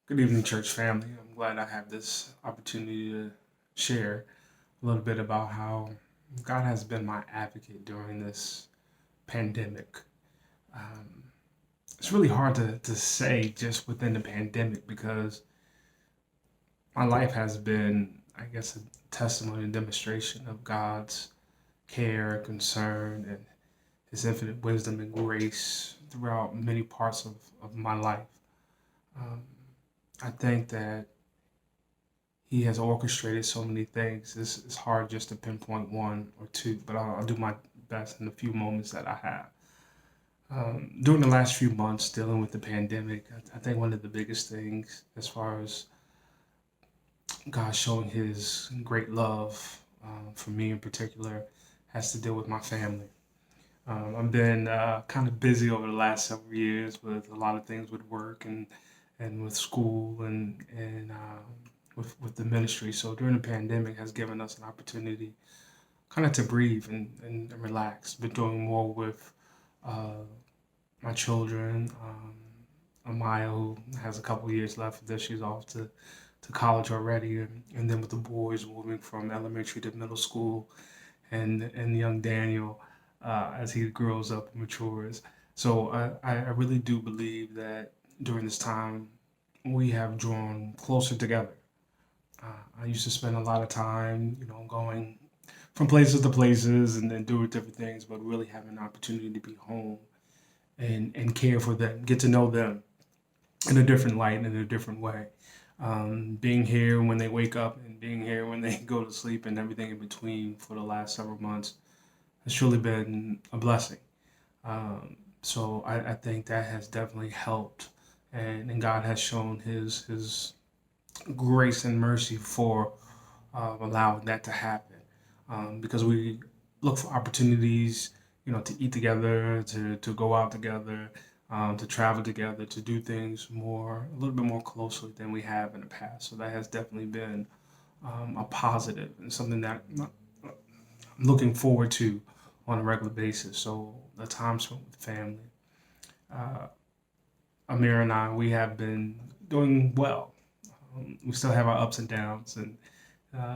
Good evening, church family. I'm glad I have this opportunity to share a little bit about how God has been my advocate during this pandemic. Um, it's really hard to say just within the pandemic because my life has been, I guess, a testimony and demonstration of God's care, concern, and His infinite wisdom and grace throughout many parts of my life. Um, I think that he has orchestrated so many things. It's hard just to pinpoint one or two, but I'll do my best in the few moments that I have. During the last few months dealing with the pandemic, I think one of the biggest things, as far as God showing His great love for me in particular, has to deal with my family. I've been kind of busy over the last several years with a lot of things with work and with school and with the ministry. So during the pandemic has given us an opportunity kind of to breathe and relax. Been doing more with uh, my children. Amaya, who has a couple years left of this, she's off to college already, and then with the boys moving from elementary to middle school, and young Daniel as he grows up and matures. So I really do believe that during this time we have drawn closer together. I used to spend a lot of time, going from places to places and then doing different things, but really having an opportunity to be home and care for them, get to know them in a different light and in a different way. Being here when they wake up and being here when they go to sleep and everything in between for the last several months has truly been a blessing. So I think that has definitely helped, and God has shown His grace and mercy for allowing that to happen. Because we look for opportunities, to eat together, to go out together, to travel together, to do things a little bit more closely than we have in the past. So that has definitely been a positive and something that I'm looking forward to on a regular basis. So the time spent with family. Uh, Amir and I, we have been doing well. We still have our ups and downs and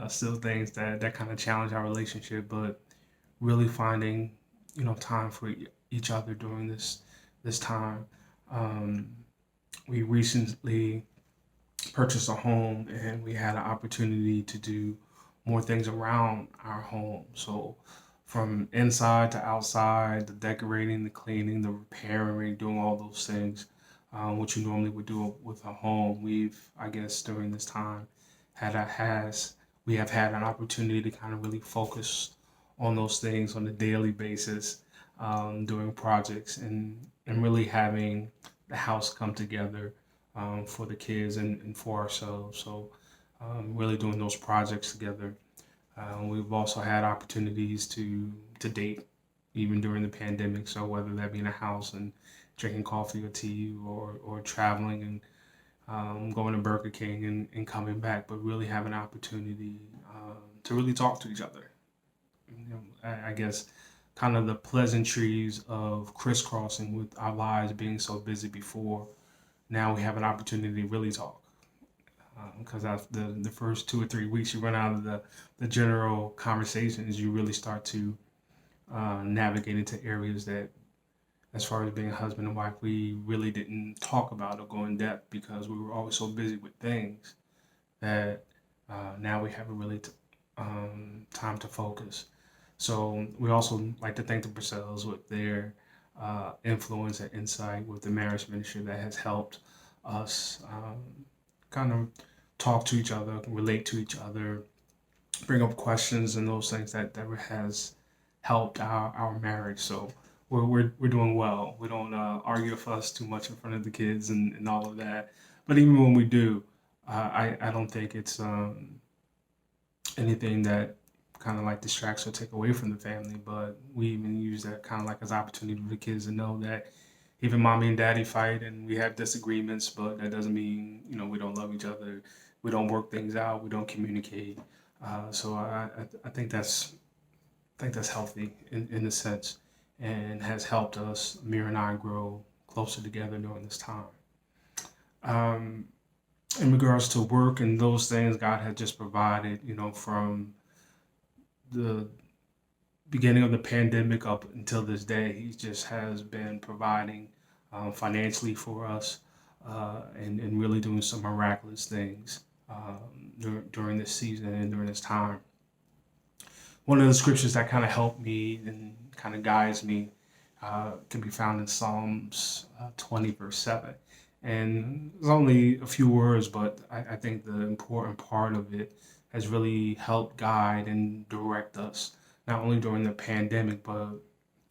still things that kind of challenge our relationship, but really finding time for each other during this time. Um, we recently purchased a home and we had an opportunity to do more things around our home. So from inside to outside, the decorating, the cleaning, the repairing, doing all those things, which you normally would do with a home. I guess, during this time, had a has we have had an opportunity to kind of really focus on those things on a daily basis, doing projects and really having the house come together for the kids and for ourselves. So really doing those projects together. We've also had opportunities to date even during the pandemic. So whether that be in a house and drinking coffee or tea or traveling and going to Burger King and coming back, but really have an opportunity to really talk to each other. I guess kind of the pleasantries of crisscrossing with our lives being so busy before. Now we have an opportunity to really talk because after the first 2 or 3 weeks, you run out of the general conversations. You really start to navigate into areas that, as far as being a husband and wife, we really didn't talk about or go in depth because we were always so busy with things that now we have a really time to focus. So we also like to thank the Purcells with their influence and insight with the marriage ministry that has helped us kind of talk to each other, relate to each other, bring up questions and those things that has helped our marriage. So we're doing well. We don't argue or fuss too much in front of the kids and all of that. But even when we do, I don't think it's anything that kind of like distracts or take away from the family. But we even use that kind of like as opportunity for the kids to know that even mommy and daddy fight and we have disagreements, but that doesn't mean we don't love each other. We don't work things out. We don't communicate. So I think that's healthy in a sense and has helped us, Amir and I, grow closer together during this time. Um, in regards to work and those things, God had just provided, from the beginning of the pandemic up until this day. He just has been providing financially for us, and really doing some miraculous things during this season and during this time. One of the scriptures that kind of helped me and kind of guides me can be found in Psalms 20, verse 7. And it's only a few words, but I think the important part of it has really helped guide and direct us, not only during the pandemic, but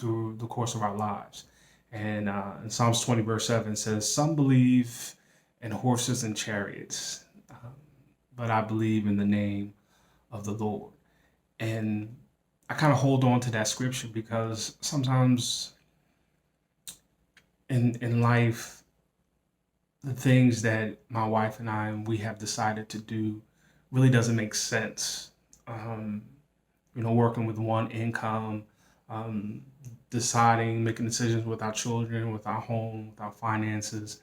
through the course of our lives. And in Psalms 20, verse 7 says, "Some believe in horses and chariots, but I believe in the name of the Lord." And I kind of hold on to that scripture because sometimes in life, the things that my wife and we have decided to do really doesn't make sense. Um, Working with one income, um, deciding, making decisions with our children, with our home, with our finances.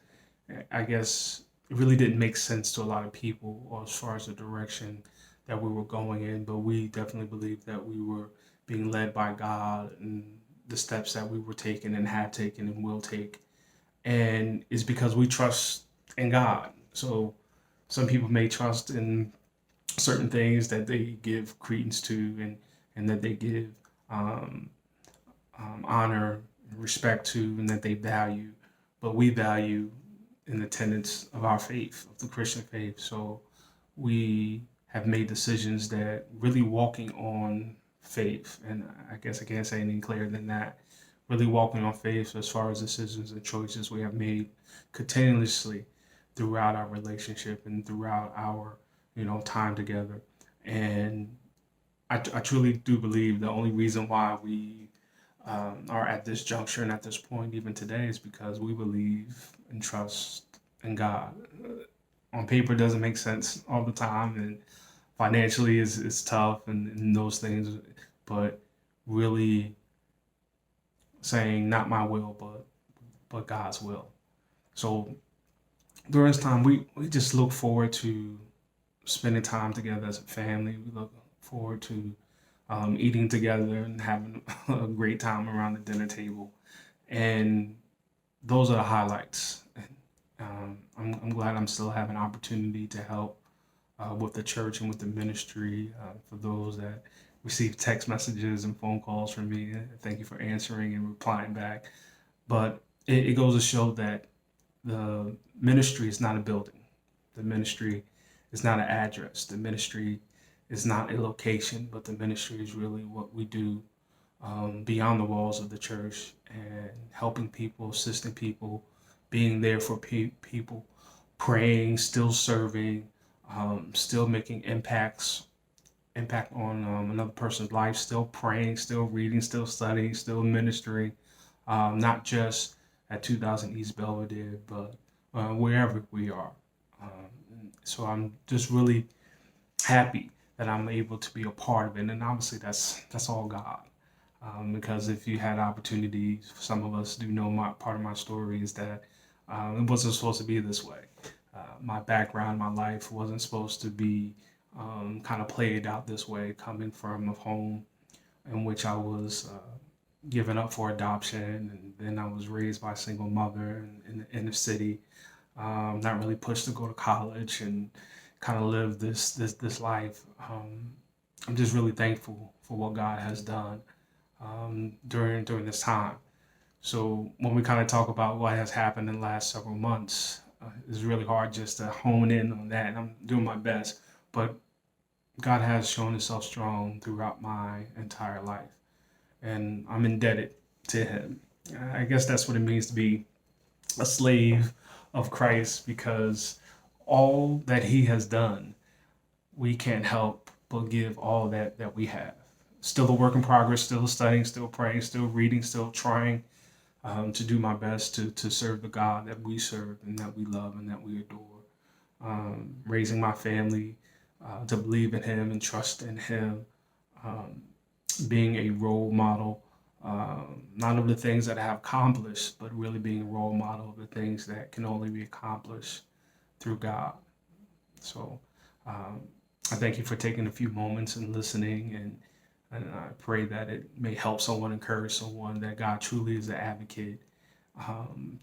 I guess it really didn't make sense to a lot of people, or as far as the direction that we were going in. But we definitely believed that we were being led by God, and the steps that we were taking and have taken and will take. And it's because we trust in God. So some people may trust in certain things that they give credence to, and that they give um, honor, respect to, and that they value. But we value in the tenets of our faith, of the Christian faith. So we have made decisions that really walking on faith. And I guess I can't say anything clearer than that. Really walking on faith as far as decisions and choices we have made continuously throughout our relationship and throughout our, time together. And I truly do believe the only reason why we are at this juncture and at this point even today is because we believe and trust in God. On paper, it doesn't make sense all the time, and financially is tough, and those things, but really saying not my will, but God's will. So during this time, we just look forward to spending time together as a family. We look forward to eating together and having a great time around the dinner table. And those are the highlights. I'm glad I'm still having opportunity to help with the church and with the ministry. For those that receive text messages and phone calls from me, thank you for answering and replying back. But it goes to show that the ministry is not a building. The ministry is not an address. The ministry is not a location, but the ministry is really what we do beyond the walls of the church, and helping people, assisting people, being there for people, praying, still serving, still making impact on another person's life, still praying, still reading, still studying, still ministering, not just at 2000 East Belvedere, but wherever we are. So I'm just really happy that I'm able to be a part of it, and obviously that's all God. Because if you had opportunities, some of us do know my part of my story is that it wasn't supposed to be this way. My background, my life wasn't supposed to be kind of played out this way, coming from a home in which I was given up for adoption, and then I was raised by a single mother in the inner city, not really pushed to go to college, and kind of live this life. I'm just really thankful for what God has done during this time. So when we kind of talk about what has happened in the last several months, it's really hard just to hone in on that, and I'm doing my best. But God has shown Himself strong throughout my entire life, and I'm indebted to Him. I guess that's what it means to be a slave of Christ, because all that He has done, we can't help but give all that we have. Still a work in progress, still studying, still praying, still reading, still trying to do my best to serve the God that we serve and that we love and that we adore. Raising my family to believe in Him and trust in Him, um, being a role model, not of the things that I have accomplished, but really being a role model of the things that can only be accomplished through God. So um, I thank you for taking a few moments and listening, and I pray that it may help someone, encourage someone that God truly is the advocate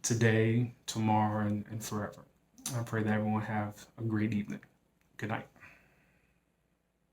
today, tomorrow, and forever. I pray that everyone have a great evening. Good night.